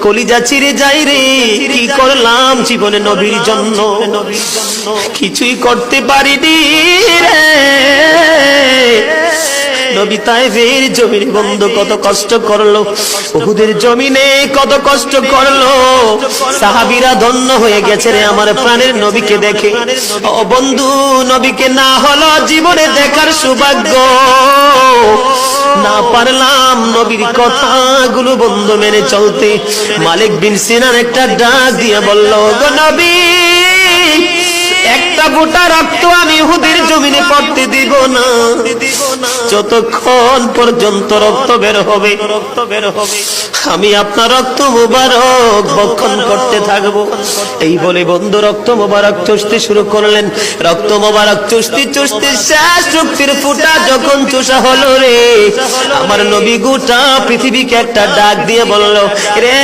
কলিজা চিরে যাই রে, কি করলাম জীবনে নবীর জন্য, কিছুই করতে পারিনি রে। নবী তায়েফের জমিনে বন্ধু কত কষ্ট করলো, উহুদের জমিনে কত কষ্ট করলো। সাহাবীরা ধন্য হয়ে গেছে রে আমার প্রাণের নবীকে দেখে। ও বন্ধু, নবীকে না হলো জীবনে দেখার সৌভাগ্য, না পারলাম নবীর কথাগুলো বন্ধু মেনে চলতে। মালিক বিন সিনান একটা ডাক দিয়ে বলল, গো নবী, একটা ফোঁটা রক্ত আমি উহুদের জমিনে পড়তে দিব না, যতক্ষণ পর্যন্ত রক্ত বের হবে আমি আপনার রক্ত মুবারক ভক্ষণ করতে থাকবো। এই বলে বন্ধু রক্ত মুবারক চুষতে শুরু করলেন। রক্ত মুবারক চুষতে চুষতে শেষ রক্তের ফোঁটা যখন চুষা হলো রে, আমার নবী গোটা পৃথিবীকে একটা ডাক দিয়ে বলল, রে